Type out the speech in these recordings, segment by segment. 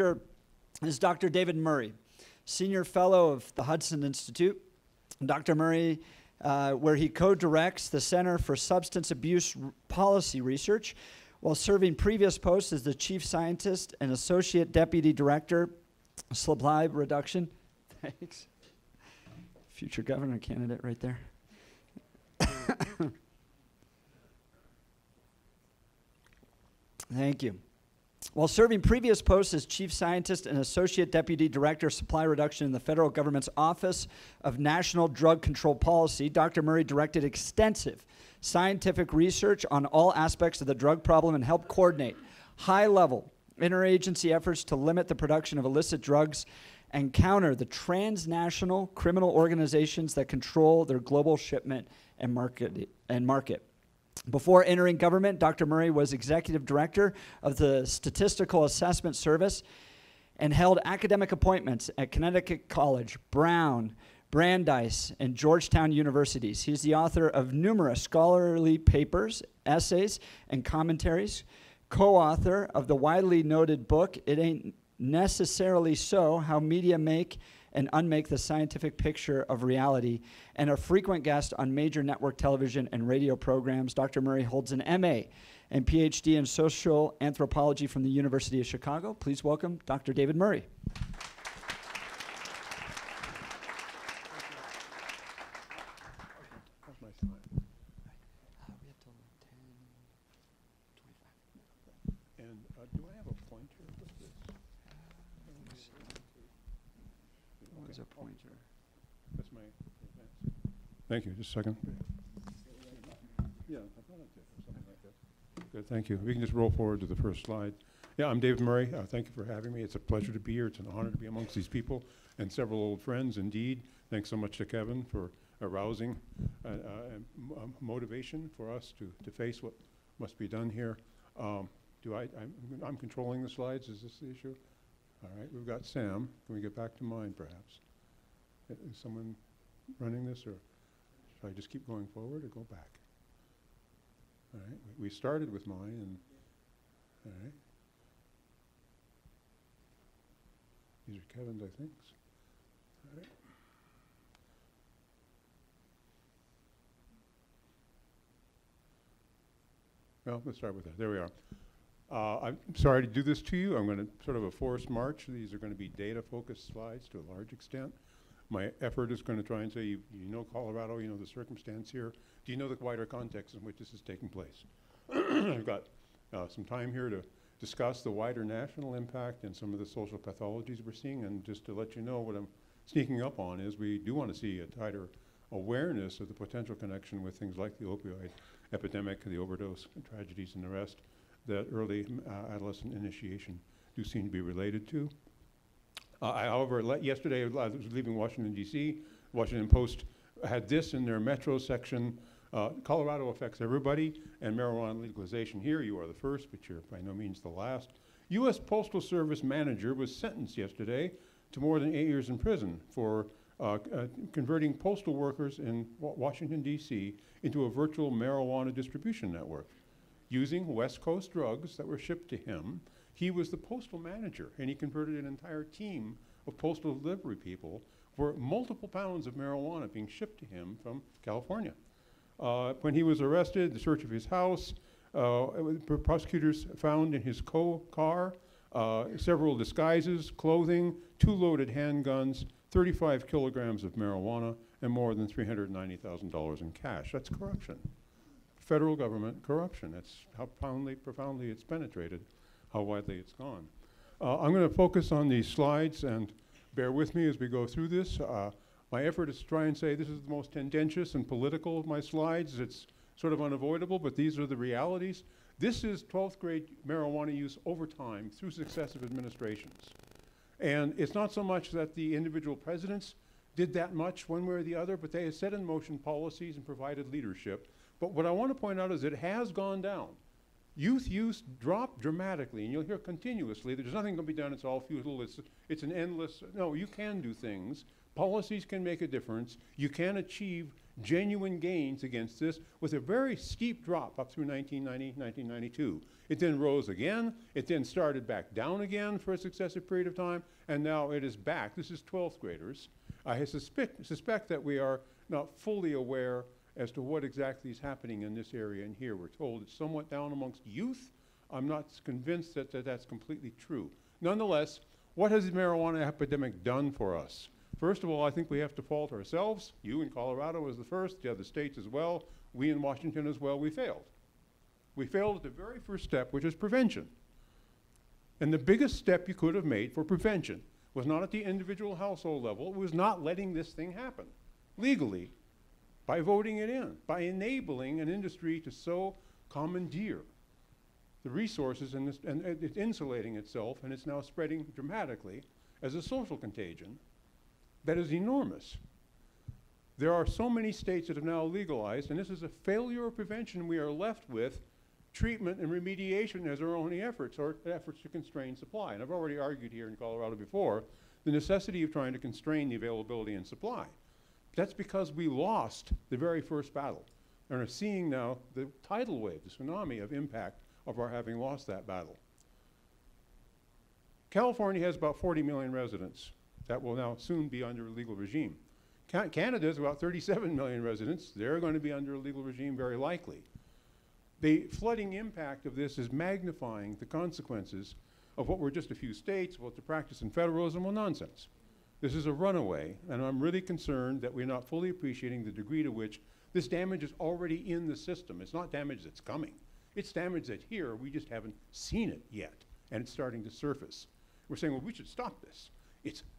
speaker is Dr. David Murray, Senior Fellow of the Hudson Institute. Dr. Murray, where he co-directs the Center for Substance Abuse Policy Research, while serving previous posts as the Chief Scientist and Associate Deputy Director, Supply Reduction. Thanks. Future governor candidate right there. Thank you. While serving previous posts as Chief Scientist and Associate Deputy Director, Supply Reduction in the federal government's Office of National Drug Control Policy, Dr. Murray directed extensive scientific research on all aspects of the drug problem and helped coordinate high-level interagency efforts to limit the production of illicit drugs and counter the transnational criminal organizations that control their global shipment and market. Before entering government, Dr. Murray was Executive Director of the Statistical Assessment Service and held academic appointments at Connecticut College, Brown, Brandeis, and Georgetown Universities. He's the author of numerous scholarly papers, essays, and commentaries, co-author of the widely noted book, It Ain't Necessarily So, How Media Make and Unmake the Scientific Picture of Reality, and a frequent guest on major network television and radio programs. Dr. Murray holds an MA and PhD in social anthropology from the University of Chicago. Please welcome Dr. David Murray. Do I have a pointer with this? What is a pointer? That's my advance. Thank you. Just a second. Yeah, I thought I did, or something like that. Good, thank you. We can just roll forward to the first slide. Yeah, I'm David Murray. Thank you for having me. It's a pleasure to be here. It's an honor to be amongst these people and several old friends, indeed. Thanks so much to Kevin for arousing motivation for us to face what must be done here. I'm controlling the slides. Is this the issue? All right, we've got Sam. Can we get back to mine, perhaps? Is someone running this, or should I just keep going forward or go back? All right, we started with mine, and all right. These are Kevin's, I think. All right. Well, let's start with that. There we are. I'm sorry to do this to you. I'm going to sort of a forced march. These are going to be data-focused slides to a large extent. My effort is going to try and say, you know Colorado, you know the circumstance here. Do you know the wider context in which this is taking place? I've got some time here to discuss the wider national impact and some of the social pathologies we're seeing. And just to let you know, what I'm sneaking up on is we do want to see a tighter awareness of the potential connection with things like the opioid epidemic, the overdose tragedies, and the rest that early adolescent initiation do seem to be related to. However, yesterday I was leaving Washington, D.C. Washington Post had this in their metro section. Colorado affects everybody, and marijuana legalization here. You are the first, but you're by no means the last. U.S. Postal Service manager was sentenced yesterday to more than 8 years in prison for converting postal workers in Washington, D.C. into a virtual marijuana distribution network. Using West Coast drugs that were shipped to him, he was the postal manager, and he converted an entire team of postal delivery people for multiple pounds of marijuana being shipped to him from California. When he was arrested, the search of his house, prosecutors found in his car several disguises, clothing, 2 loaded handguns, 35 kilograms of marijuana, and more than $390,000 in cash. That's corruption. Federal government corruption. That's how profoundly it's penetrated, how widely it's gone. I'm going to focus on these slides, and bear with me as we go through this. My effort is to try and say this is the most tendentious and political of my slides. It's sort of unavoidable, but these are the realities. This is 12th grade marijuana use over time through successive administrations. And it's not so much that the individual presidents did that much one way or the other, but they have set in motion policies and provided leadership. But what I want to point out is it has gone down. Youth use dropped dramatically, and you'll hear continuously that there's nothing going to be done, it's all futile, it's an endless, no, you can do things. Policies can make a difference. You can achieve genuine gains against this with a very steep drop up through 1990, 1992. It then rose again, it then started back down again for a successive period of time, and now it is back. This is 12th graders. I suspect that we are not fully aware as to what exactly is happening in this area and here. We're told it's somewhat down amongst youth. I'm not convinced that that's completely true. Nonetheless, what has the marijuana epidemic done for us? First of all, I think we have to fault ourselves. You in Colorado was the first, the other states as well. We in Washington as well, we failed. We failed at the very first step, which is prevention. And the biggest step you could have made for prevention was not at the individual household level, it was not letting this thing happen legally by voting it in, by enabling an industry to so commandeer the resources and it's insulating itself, and it's now spreading dramatically as a social contagion that is enormous. There are so many states that have now legalized, and this is a failure of prevention. We are left with treatment and remediation as our only efforts, or efforts to constrain supply. And I've already argued here in Colorado before the necessity of trying to constrain the availability and supply. That's because we lost the very first battle and are seeing now the tidal wave, the tsunami of impact of our having lost that battle. California has about 40 million residents that will now soon be under a legal regime. Canada has about 37 million residents. They're going to be under a legal regime very likely. The flooding impact of this is magnifying the consequences of what were just a few states, what the practice in federalism, well, nonsense. This is a runaway, and I'm really concerned that we're not fully appreciating the degree to which this damage is already in the system. It's not damage that's coming. It's damage that's here, we just haven't seen it yet, and it's starting to surface. We're saying, well, we should stop this.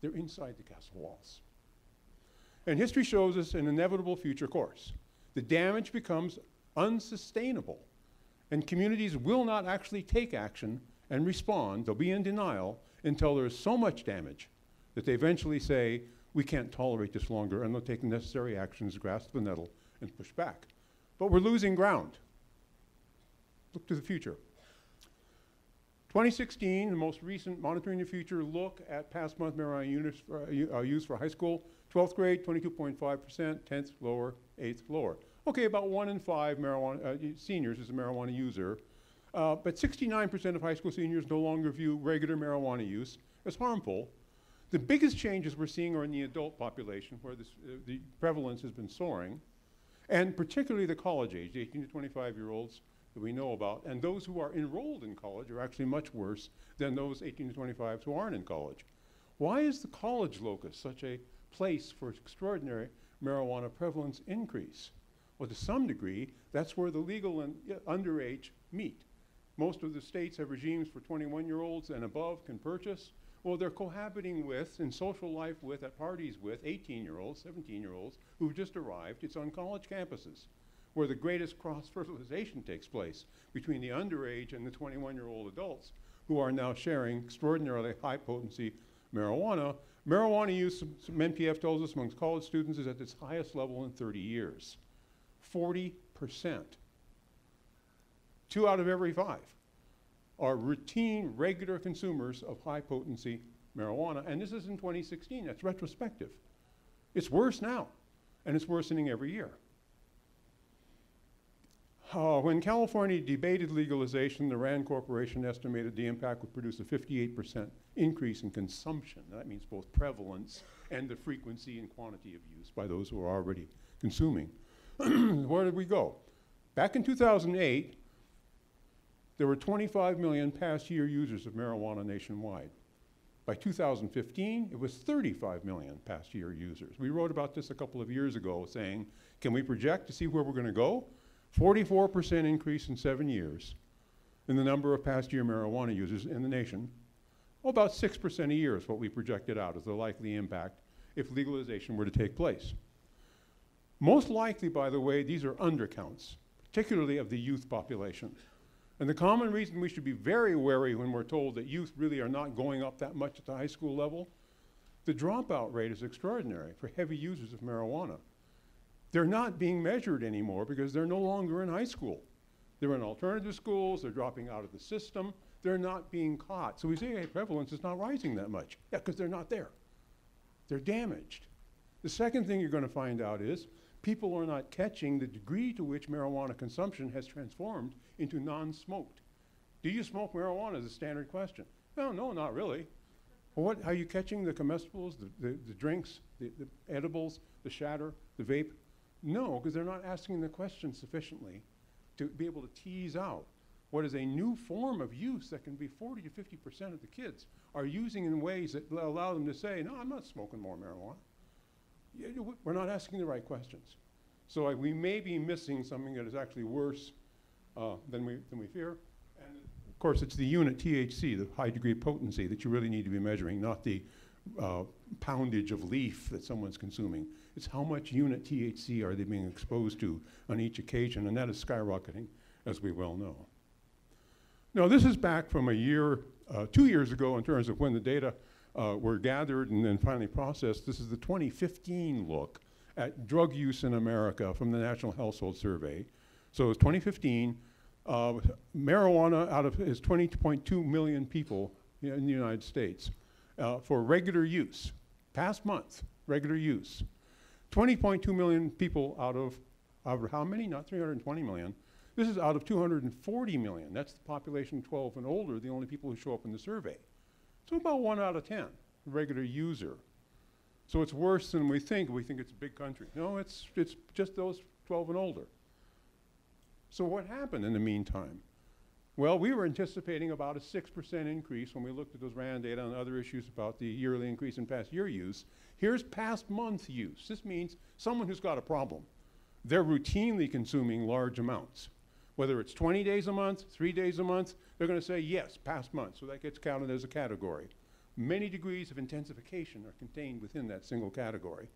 They're inside the castle walls. And history shows us an inevitable future course. The damage becomes unsustainable, and communities will not actually take action and respond. They'll be in denial until there is so much damage that they eventually say, we can't tolerate this longer, and they'll take the necessary actions, grasp the nettle, and push back. But we're losing ground. Look to the future. 2016, the most recent Monitoring the Future look at past month marijuana use for high school, 12th grade, 22.5%, 10th lower, 8th lower. Okay, about 1 in 5 seniors is a marijuana user, but 69% of high school seniors no longer view regular marijuana use as harmful. The biggest changes we're seeing are in the adult population, where the prevalence has been soaring, and particularly the college age, the 18 to 25-year-olds that we know about, and those who are enrolled in college are actually much worse than those 18 to 25s who aren't in college. Why is the college locus such a place for extraordinary marijuana prevalence increase? Well, to some degree, that's where the legal and underage meet. Most of the states have regimes for 21-year-olds and above can purchase. Well, they're cohabiting with, in social life with, at parties with 18-year-olds, 17-year-olds who've just arrived. It's on college campuses where the greatest cross-fertilization takes place between the underage and the 21-year-old adults who are now sharing extraordinarily high-potency marijuana. Marijuana use, some NPF tells us, amongst college students is at its highest level in 30 years. 40%. 2 out of every 5 are routine, regular consumers of high-potency marijuana, and this is in 2016. That's retrospective. It's worse now, and it's worsening every year. When California debated legalization, the RAND Corporation estimated the impact would produce a 58% increase in consumption. That means both prevalence and the frequency and quantity of use by those who are already consuming. Where did we go? Back in 2008, there were 25 million past year users of marijuana nationwide. By 2015, it was 35 million past year users. We wrote about this a couple of years ago saying, can we project to see where we're going to go? 44% increase in 7 years in the number of past year marijuana users in the nation. Well, about 6% a year is what we projected out as the likely impact if legalization were to take place. Most likely, by the way, these are undercounts, particularly of the youth population. And the common reason we should be very wary when we're told that youth really are not going up that much at the high school level, the dropout rate is extraordinary for heavy users of marijuana. They're not being measured anymore because they're no longer in high school. They're in alternative schools, they're dropping out of the system, they're not being caught. So we say, hey, prevalence is not rising that much. Yeah, because they're not there. They're damaged. The second thing you're going to find out is people are not catching the degree to which marijuana consumption has transformed into non-smoked. Do you smoke marijuana is a standard question. No, no, not really. Well, what, are you catching the comestibles, the drinks, the edibles, the shatter, the vape? No, because they're not asking the question sufficiently to be able to tease out what is a new form of use that can be 40 to 50% of the kids are using in ways that allow them to say, no, I'm not smoking more marijuana. We're not asking the right questions. So we may be missing something that is actually worse than we fear. And of course, it's the unit THC, the high degree of potency, that you really need to be measuring, not the poundage of leaf that someone's consuming. It's how much unit THC are they being exposed to on each occasion, and that is skyrocketing, as we well know. Now, this is back from a year, 2 years ago in terms of when the data were gathered and then finally processed. This is the 2015 look at drug use in America from the National Household Survey. So it's 2015. Marijuana is 20.2 million people in the United States for regular use, past month, regular use. 20.2 million people out of how many? Not 320 million. This is out of 240 million. That's the population 12 and older, the only people who show up in the survey. So about 1 out of 10, regular user. So it's worse than we think. We think it's a big country. No, it's just those 12 and older. So what happened in the meantime? Well, we were anticipating about a 6% increase when we looked at those RAND data and other issues about the yearly increase in past year use. Here's past month use. This means someone who's got a problem. They're routinely consuming large amounts. Whether it's 20 days a month, 3 days a month, they're going to say, yes, past month. So that gets counted as a category. Many degrees of intensification are contained within that single category.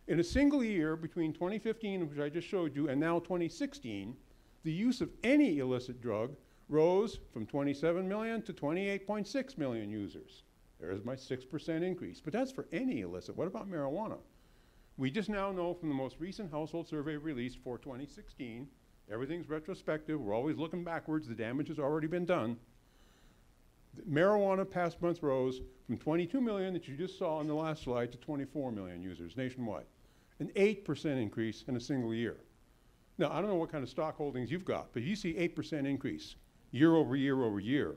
In a single year between 2015, which I just showed you, and now 2016, the use of any illicit drug rose from 27 million to 28.6 million users. There's my 6% increase. But that's for any illicit. What about marijuana? We just now know from the most recent household survey released for 2016, everything's retrospective, we're always looking backwards, the damage has already been done. The marijuana past month rose from 22 million that you just saw on the last slide to 24 million users nationwide. An 8% increase in a single year. Now, I don't know what kind of stock holdings you've got, but you see 8% increase year over year over year.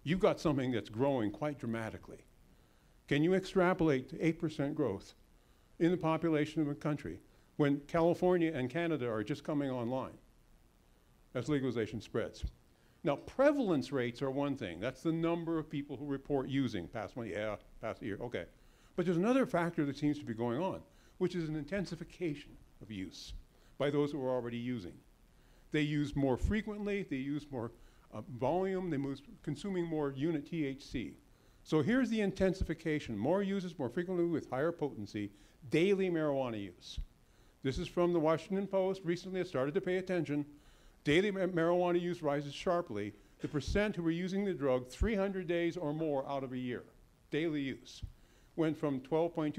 You've got something that's growing quite dramatically. Can you extrapolate to 8% growth in the population of a country when California and Canada are just coming online as legalization spreads? Now, prevalence rates are one thing. That's the number of people who report using past month, yeah, past year, okay. But there's another factor that seems to be going on, which is an intensification of use by those who are already using. They use more frequently, they use more volume, they consuming more unit THC. So here's the intensification. More users, more frequently with higher potency, daily marijuana use. This is from the Washington Post. Recently, I started to pay attention. Daily marijuana use rises sharply. The percent who are using the drug 300 days or more out of a year, daily use, went from 12.2%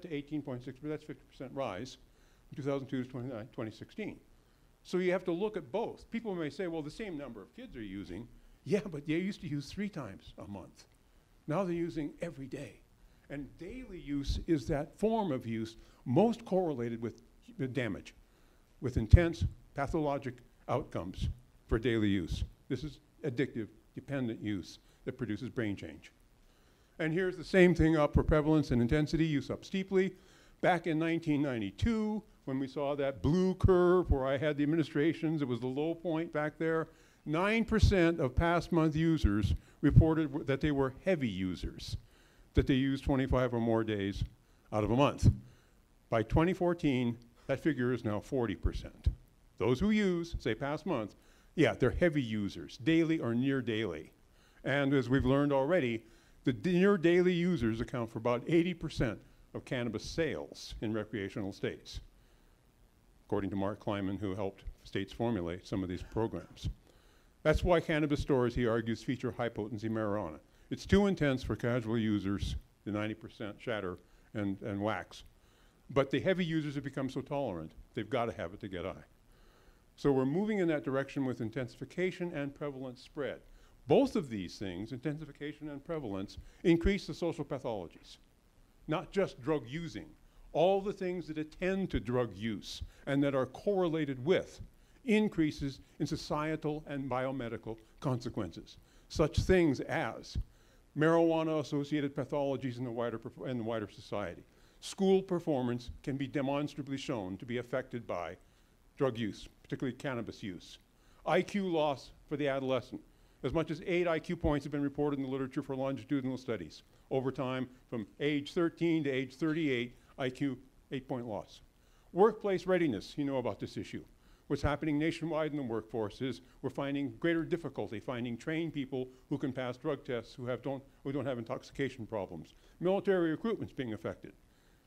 to 18.6%. That's 50% rise from 2002 to 2016. So you have to look at both. People may say, well, the same number of kids are using. Yeah, but they used to use 3 times a month. Now they're using every day. And daily use is that form of use most correlated with the damage, with intense pathologic outcomes for daily use. This is addictive, dependent use that produces brain change. And here's the same thing up for prevalence and intensity, use up steeply. Back in 1992, when we saw that blue curve where I had the administrations, it was the low point back there. 9% of past month users reported that they were heavy users, that they used 25 or more days out of a month. By 2014, that figure is now 40%. Those who use, say past month, yeah, they're heavy users, daily or near daily. And as we've learned already, the near daily users account for about 80% of cannabis sales in recreational states, according to Mark Kleiman, who helped states formulate some of these programs. That's why cannabis stores, he argues, feature high-potency marijuana. It's too intense for casual users, the 90% shatter and wax. But the heavy users have become so tolerant, they've got to have it to get high. So we're moving in that direction with intensification and prevalence spread. Both of these things, intensification and prevalence, increase the social pathologies, not just drug using. All the things that attend to drug use and that are correlated with increases in societal and biomedical consequences, such things as marijuana-associated pathologies in the wider society. School performance can be demonstrably shown to be affected by drug use, particularly cannabis use. IQ loss for the adolescent. As much as 8 IQ points have been reported in the literature for longitudinal studies. Over time, from age 13 to age 38, IQ 8-point loss. Workplace readiness, you know about this issue. What's happening nationwide in the workforce is we're finding greater difficulty finding trained people who can pass drug tests who don't have intoxication problems. Military recruitment's being affected.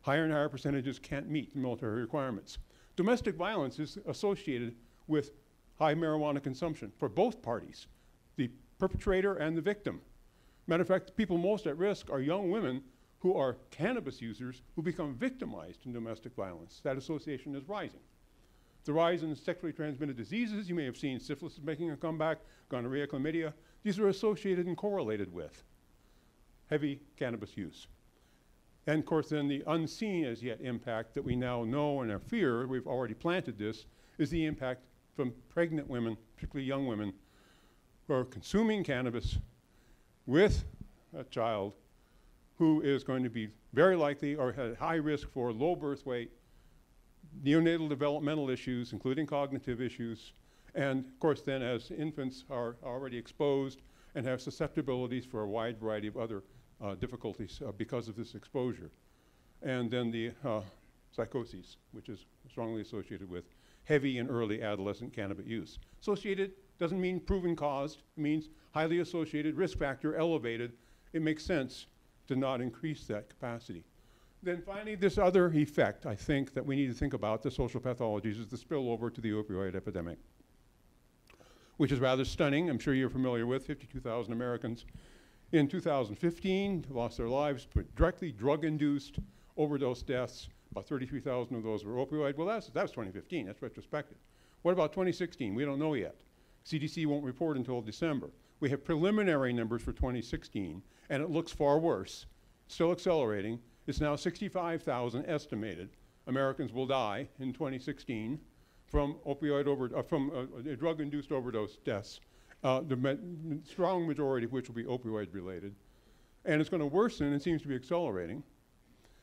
Higher and higher percentages can't meet the military requirements. Domestic violence is associated with high marijuana consumption for both parties, the perpetrator and the victim. Matter of fact, the people most at risk are young women who are cannabis users who become victimized in domestic violence. That association is rising. The rise in sexually transmitted diseases, you may have seen syphilis is making a comeback, gonorrhea, chlamydia. These are associated and correlated with heavy cannabis use. And of course then the unseen as yet impact that we now know and fear, we've already planted this, is the impact from pregnant women, particularly young women, who are consuming cannabis with a child who is going to be very likely or at high risk for low birth weight, neonatal developmental issues, including cognitive issues, and of course then as infants are already exposed and have susceptibilities for a wide variety of other difficulties because of this exposure. And then the psychoses, which is strongly associated with heavy and early adolescent cannabis use. Associated doesn't mean proven caused, it means highly associated, risk factor elevated. It makes sense to not increase that capacity. Then finally, this other effect, I think, that we need to think about, the social pathologies, is the spillover to the opioid epidemic, which is rather stunning. I'm sure you're familiar with 52,000 Americans in 2015 lost their lives, but directly drug-induced overdose deaths. About 33,000 of those were opioid. Well, that was 2015, that's retrospective. What about 2016? We don't know yet. CDC won't report until December. We have preliminary numbers for 2016, and it looks far worse. Still accelerating. It's now 65,000 estimated Americans will die in 2016 from drug-induced overdose deaths, the strong majority of which will be opioid related. And it's going to worsen and seems to be accelerating.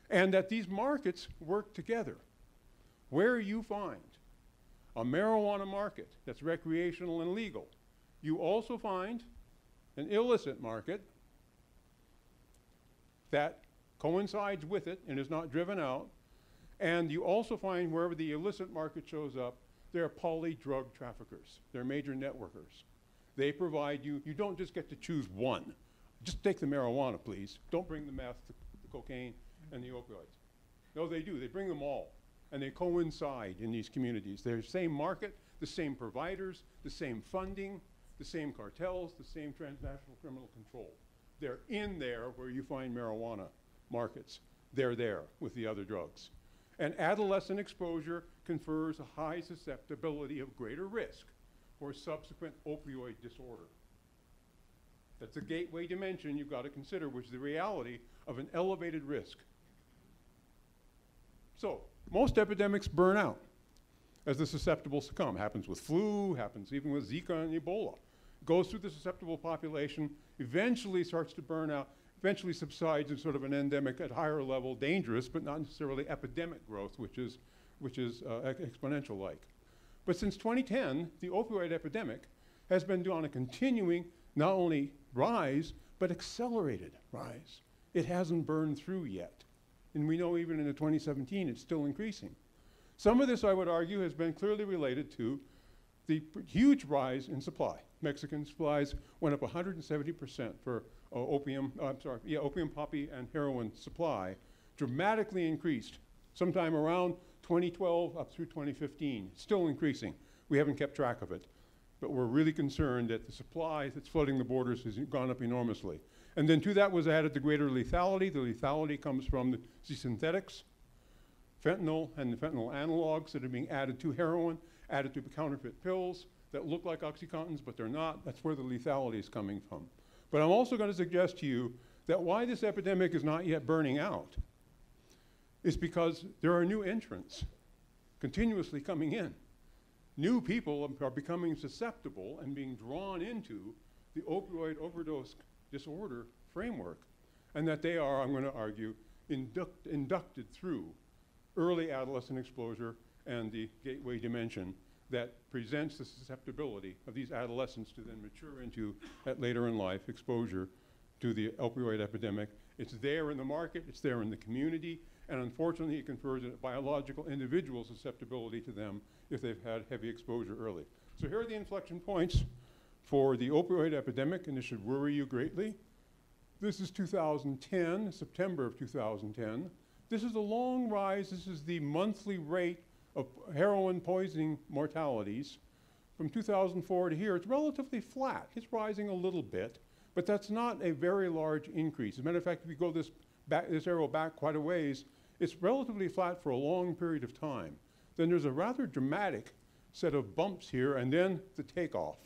And that these markets work together. Where you find a marijuana market that's recreational and legal, you also find an illicit market that coincides with it and is not driven out. And you also find wherever the illicit market shows up, there are poly-drug traffickers. They're major networkers. They provide you don't just get to choose one. Just take the marijuana, please. Don't bring the meth, the cocaine, and the opioids. No, they do. They bring them all. And they coincide in these communities. They're the same market, the same providers, the same funding, the same cartels, the same transnational criminal control. They're in there where you find marijuana markets. They're there with the other drugs. And adolescent exposure confers a high susceptibility of greater risk for subsequent opioid disorder. That's a gateway dimension you've got to consider, which is the reality of an elevated risk. So, most epidemics burn out as the susceptible succumb. Happens with flu, happens even with Zika and Ebola. Goes through the susceptible population, eventually starts to burn out, eventually subsides in sort of an endemic at higher level, dangerous, but not necessarily epidemic growth, which is exponential-like. But since 2010, the opioid epidemic has been on a continuing, not only rise, but accelerated rise. It hasn't burned through yet. And we know even in 2017, it's still increasing. Some of this, I would argue, has been clearly related to the huge rise in supply. Mexican supplies went up 170% for opium, poppy, and heroin supply, dramatically increased sometime around 2012 up through 2015. Still increasing. We haven't kept track of it. But we're really concerned that the supply that's flooding the borders has gone up enormously. And then to that was added the greater lethality. The lethality comes from the synthetics, fentanyl and the fentanyl analogs that are being added to heroin, added to counterfeit pills that look like OxyContins, but they're not. That's where the lethality is coming from. But I'm also going to suggest to you that why this epidemic is not yet burning out is because there are new entrants continuously coming in. New people are becoming susceptible and being drawn into the opioid overdose disorder framework, and that they are, I'm going to argue, inducted through early adolescent exposure and the gateway dimension that presents the susceptibility of these adolescents to then mature into, at later in life, exposure to the opioid epidemic. It's there in the market, it's there in the community, and unfortunately it confers a biological individual susceptibility to them if they've had heavy exposure early. So here are the inflection points for the opioid epidemic, and this should worry you greatly. This is 2010, September of 2010. This is a long rise. This is the monthly rate of heroin poisoning mortalities. From 2004 to here, it's relatively flat. It's rising a little bit, but that's not a very large increase. As a matter of fact, if you go this arrow back quite a ways, it's relatively flat for a long period of time. Then there's a rather dramatic set of bumps here, and then the takeoff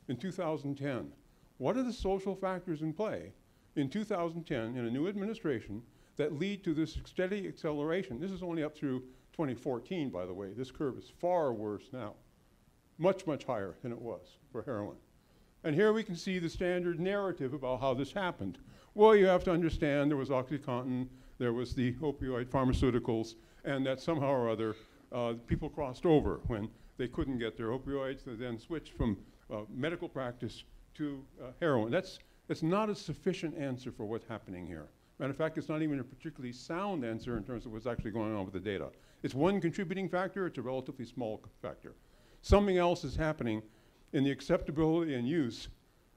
in 2010. What are the social factors in play in 2010 in a new administration that lead to this steady acceleration? This is only up through 2014, by the way. This curve is far worse now, much, much higher than it was for heroin. And here we can see the standard narrative about how this happened. Well, you have to understand there was OxyContin, there was the opioid pharmaceuticals, and that somehow or other people crossed over when they couldn't get their opioids. They then switched from medical practice to heroin. That's not a sufficient answer for what's happening here. Matter of fact, it's not even a particularly sound answer in terms of what's actually going on with the data. It's one contributing factor, it's a relatively small factor. Something else is happening in the acceptability and use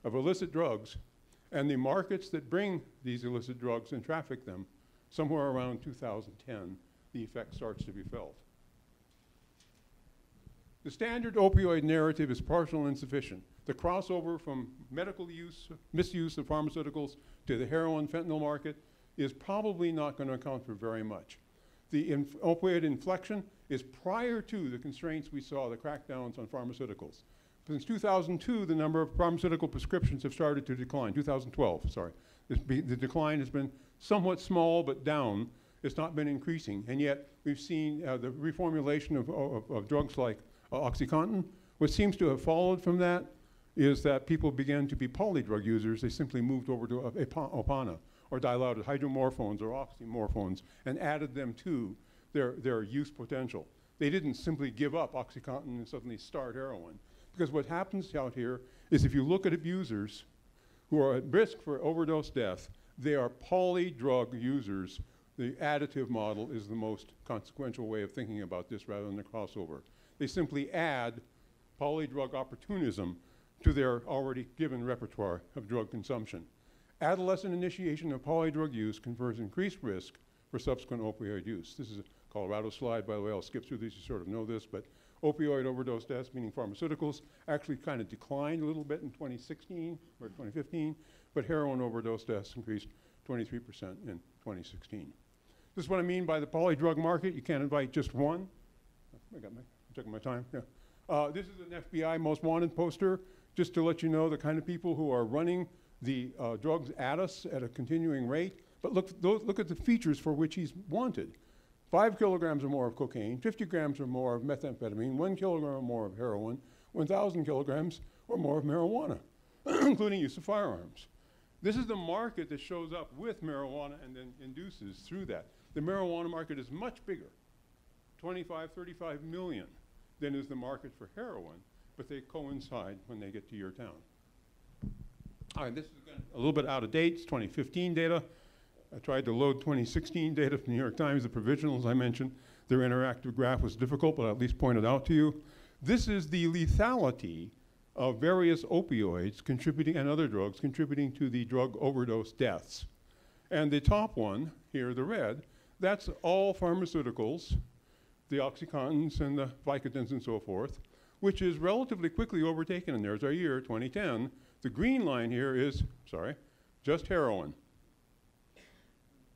of illicit drugs and the markets that bring these illicit drugs and traffic them. Somewhere around 2010, the effect starts to be felt. The standard opioid narrative is partial and insufficient. The crossover from medical use, misuse of pharmaceuticals to the heroin fentanyl market is probably not going to account for very much. The opioid inflection is prior to the constraints we saw, the crackdowns on pharmaceuticals. Since 2002, the number of pharmaceutical prescriptions have started to decline. 2012, sorry. The decline has been somewhat small, but down. It's not been increasing. And yet, we've seen the reformulation of drugs like OxyContin. What seems to have followed from that is that people began to be polydrug users. They simply moved over to Opana or dilaudid hydromorphones or oxymorphones and added them to their use potential. They didn't simply give up OxyContin and suddenly start heroin. Because what happens out here is if you look at abusers who are at risk for overdose death, they are polydrug users. The additive model is the most consequential way of thinking about this rather than the crossover. They simply add polydrug opportunism to their already given repertoire of drug consumption. Adolescent initiation of polydrug use confers increased risk for subsequent opioid use. This is a Colorado slide, by the way. I'll skip through these, you sort of know this, but opioid overdose deaths, meaning pharmaceuticals, actually kind of declined a little bit in 2016 or 2015, but heroin overdose deaths increased 23% in 2016. This is what I mean by the polydrug market. You can't invite just one. I'm taking my time, yeah. This is an FBI most wanted poster, just to let you know the kind of people who are running the drugs at us at a continuing rate. But look at the features for which he's wanted. 5 kilograms or more of cocaine, 50 grams or more of methamphetamine, 1 kilogram or more of heroin, 1,000 kilograms or more of marijuana, including use of firearms. This is the market that shows up with marijuana and then induces through that. The marijuana market is much bigger, 25, 35 million, than is the market for heroin, but they coincide when they get to your town. All right, this is a little bit out of date. It's 2015 data. I tried to load 2016 data from the New York Times, the provisionals I mentioned. Their interactive graph was difficult, but I at least pointed out to you. This is the lethality of various opioids contributing and other drugs contributing to the drug overdose deaths. And the top one here, the red, that's all pharmaceuticals, the OxyContins and the Vicodins and so forth, which is relatively quickly overtaken. And there's our year, 2010. The green line here is, just heroin.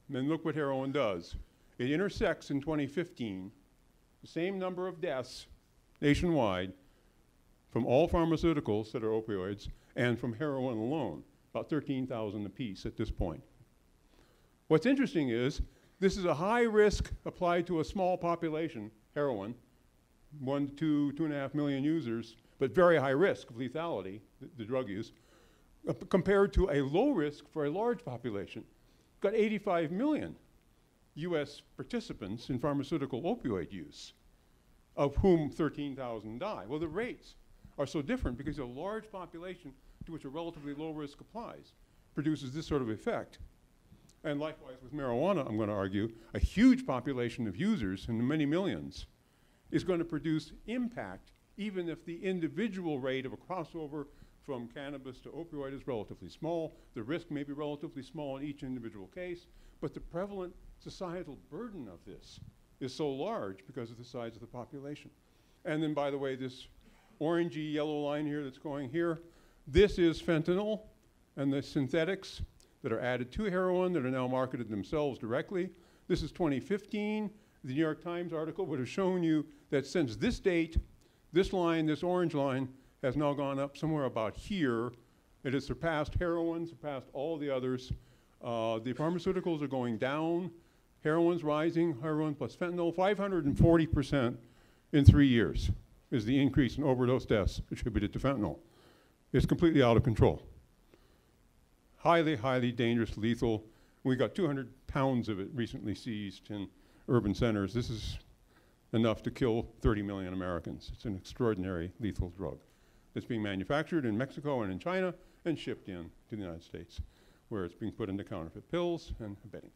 And then look what heroin does. It intersects in 2015, the same number of deaths nationwide from all pharmaceuticals that are opioids and from heroin alone, about 13,000 apiece at this point. What's interesting is this is a high risk applied to a small population, heroin, 1 to 2.5 million users, but very high risk of lethality, the drug use, compared to a low risk for a large population. Got 85 million US participants in pharmaceutical opioid use, of whom 13,000 die. Well, the rates are so different because a large population to which a relatively low risk applies produces this sort of effect. And likewise with marijuana, I'm going to argue, a huge population of users in the many millions is going to produce impact even if the individual rate of a crossover from cannabis to opioid is relatively small. The risk may be relatively small in each individual case, but the prevalent societal burden of this is so large because of the size of the population. And then, by the way, this orangey yellow line here that's going here, this is fentanyl and the synthetics that are added to heroin that are now marketed themselves directly. This is 2015. The New York Times article would have shown you that since this date, this line, this orange line, has now gone up somewhere about here. It has surpassed heroin, surpassed all the others. The pharmaceuticals are going down. Heroin's rising, heroin plus fentanyl, 540% in 3 years is the increase in overdose deaths attributed to fentanyl. It's completely out of control. Highly, highly dangerous, lethal. We got 200 pounds of it recently seized in urban centers. This is enough to kill 30 million Americans. It's an extraordinary lethal drug. It's being manufactured in Mexico and in China and shipped in to the United States, where it's being put into counterfeit pills and bedding.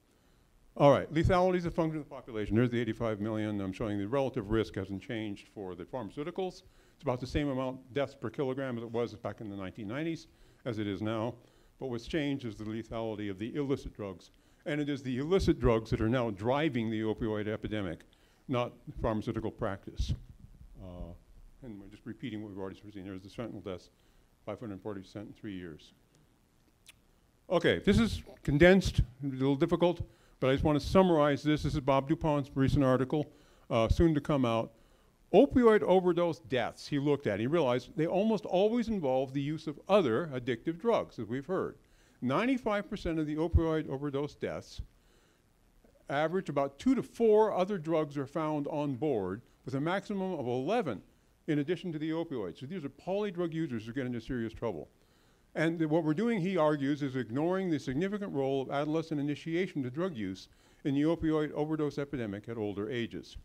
All right, lethality is a function of the population. There's the 85 million. I'm showing the relative risk hasn't changed for the pharmaceuticals. It's about the same amount deaths per kilogram as it was back in the 1990s as it is now. But what's changed is the lethality of the illicit drugs. And it is the illicit drugs that are now driving the opioid epidemic, not pharmaceutical practice. And we're just repeating what we've already seen. There's the fentanyl deaths, 540% in 3 years. Okay, this is condensed, a little difficult, but I just want to summarize this. This is Bob DuPont's recent article, soon to come out. Opioid overdose deaths he looked at. He realized they almost always involve the use of other addictive drugs, as we've heard. 95% of the opioid overdose deaths average about 2 to 4 other drugs are found on board, with a maximum of 11 in addition to the opioids. So these are polydrug users who get into serious trouble. And what we're doing, he argues, is ignoring the significant role of adolescent initiation to drug use in the opioid overdose epidemic at older ages.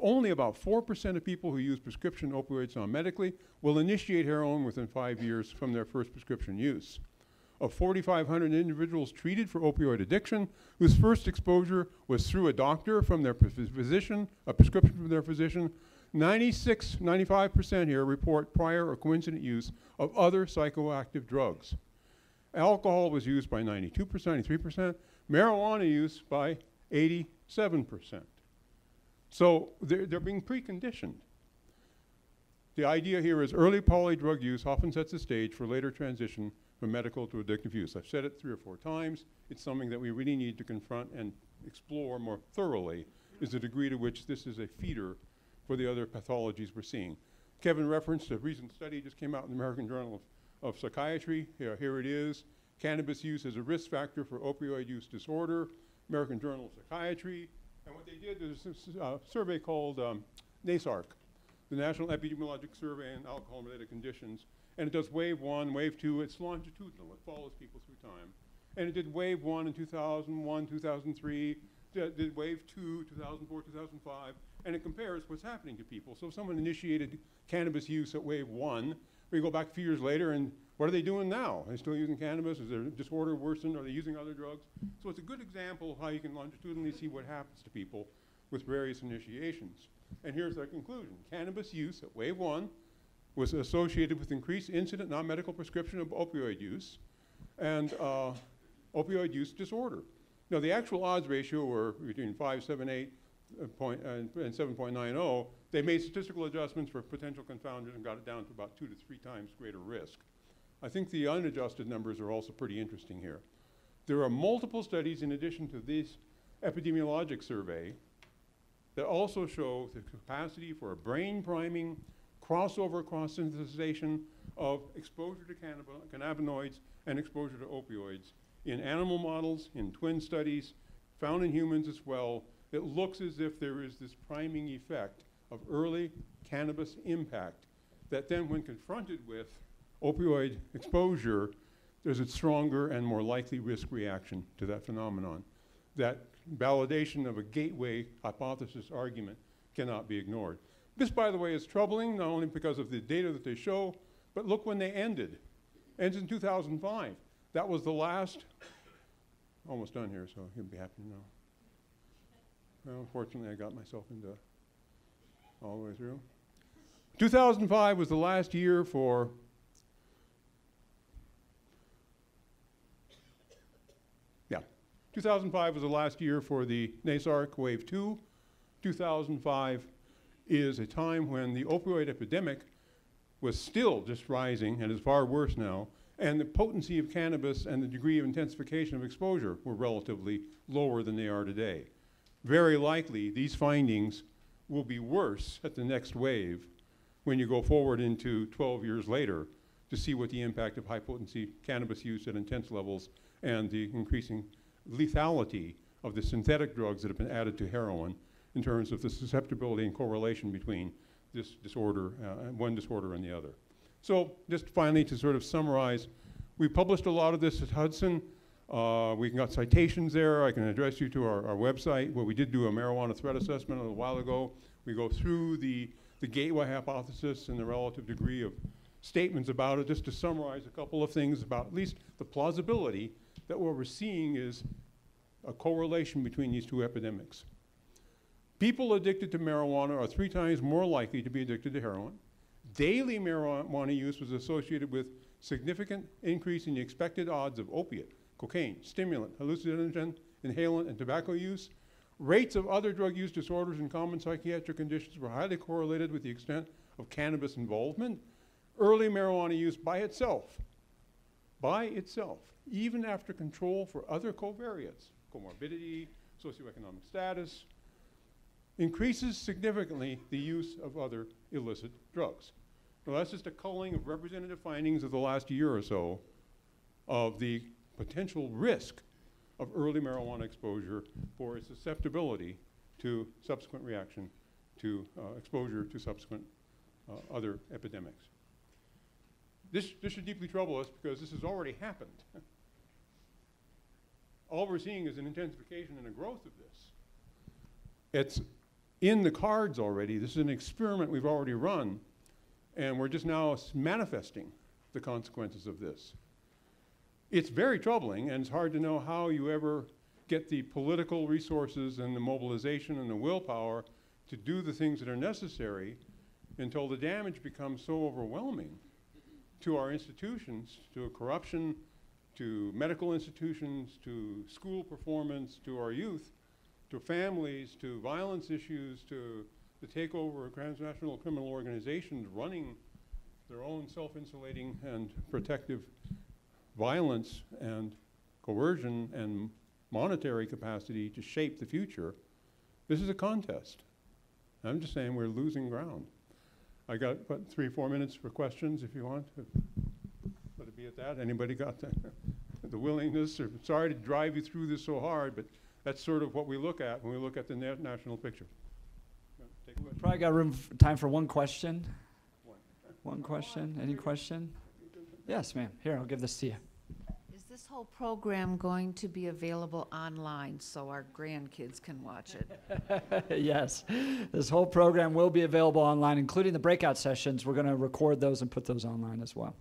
Only about 4% of people who use prescription opioids non-medically will initiate heroin within 5 years from their first prescription use. Of 4,500 individuals treated for opioid addiction, whose first exposure was through a doctor from their physician, a prescription from their physician, 95% here report prior or coincident use of other psychoactive drugs. Alcohol was used by 92%, 93%, marijuana use by 87%. So they're being preconditioned. The idea here is early polydrug use often sets the stage for later transition from medical to addictive use. I've said it 3 or 4 times. It's something that we really need to confront and explore more thoroughly, is the degree to which this is a feeder for the other pathologies we're seeing. Kevin referenced a recent study just came out in the American Journal of Psychiatry. Here it is. Cannabis use as a risk factor for opioid use disorder, American Journal of Psychiatry. And what they did is this survey called NASARC, the National Epidemiologic Survey on Alcohol-Related Conditions. And it does wave 1, wave 2. It's longitudinal. It follows people through time. And it did wave 1 in 2001, 2003, did wave 2, 2004, 2005. And it compares what's happening to people. So if someone initiated cannabis use at wave 1, we go back a few years later, and what are they doing now? Are they still using cannabis? Is their disorder worsened? Are they using other drugs? So it's a good example of how you can longitudinally see what happens to people with various initiations. And here's their conclusion. Cannabis use at wave 1 was associated with increased incident non-medical prescription of opioid use and opioid use disorder. Now, the actual odds ratio were between 5.78 and 7.90. They made statistical adjustments for potential confounders and got it down to about 2 to 3 times greater risk. I think the unadjusted numbers are also pretty interesting here. There are multiple studies in addition to this epidemiologic survey that also show the capacity for a brain-priming, crossover cross-synthesization of exposure to cannabinoids and exposure to opioids in animal models, in twin studies, found in humans as well. It looks as if there is this priming effect of early cannabis impact that then, when confronted with opioid exposure, there's a stronger and more likely risk reaction to that phenomenon. That validation of a gateway hypothesis argument cannot be ignored. This, by the way, is troubling, not only because of the data that they show, but look when they ended. Ends in 2005. That was the last, almost done here, so you'll be happy to know. Well, unfortunately, I got myself into all the way through. 2005 was the last year for 2005 was the last year for the NASARC Wave 2. 2005 is a time when the opioid epidemic was still just rising and is far worse now, and the potency of cannabis and the degree of intensification of exposure were relatively lower than they are today. Very likely, these findings will be worse at the next wave when you go forward into 12 years later to see what the impact of high-potency cannabis use at intense levels and the increasing lethality of the synthetic drugs that have been added to heroin in terms of the susceptibility and correlation between this disorder, one disorder and the other. So just finally to sort of summarize, we published a lot of this at Hudson. We got citations there. I can address you to our website where we did do a marijuana threat assessment a little while ago. We go through the gateway hypothesis and the relative degree of statements about it, just to summarize a couple of things about at least the plausibility that what we're seeing is a correlation between these two epidemics. People addicted to marijuana are 3 times more likely to be addicted to heroin. Daily marijuana use was associated with significant increase in the expected odds of opiate, cocaine, stimulant, hallucinogen, inhalant, and tobacco use. Rates of other drug use disorders and common psychiatric conditions were highly correlated with the extent of cannabis involvement. Early marijuana use by itself, even after control for other covariates, comorbidity, socioeconomic status, increases significantly the use of other illicit drugs. Now that's just a culling of representative findings of the last year or so of the potential risk of early marijuana exposure for its susceptibility to subsequent reaction to exposure to subsequent other epidemics. This should deeply trouble us because this has already happened. All we're seeing is an intensification and a growth of this. It's in the cards already. This is an experiment we've already run, and we're just now manifesting the consequences of this. It's very troubling, and it's hard to know how you ever get the political resources and the mobilization and the willpower to do the things that are necessary until the damage becomes so overwhelming to our institutions, to corruption, to medical institutions, to school performance, to our youth, to families, to violence issues, to the takeover of transnational criminal organizations running their own self-insulating and protective violence and coercion and monetary capacity to shape the future. This is a contest. I'm just saying we're losing ground. I got, what, 3 or 4 minutes for questions if you want. Let it be at that. Anybody got the willingness? Or, sorry to drive you through this so hard, but that's sort of what we look at when we look at the national picture. Take a question. Probably got room time for one question. One question. Any question? Yes, ma'am. Here, I'll give this to you. Is this whole program going to be available online so our grandkids can watch it? Yes. This whole program will be available online, including the breakout sessions. We're going to record those and put those online as well.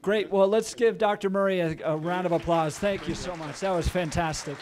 Great. Well, let's give Dr. Murray a round of applause. Thank you so much. That was fantastic.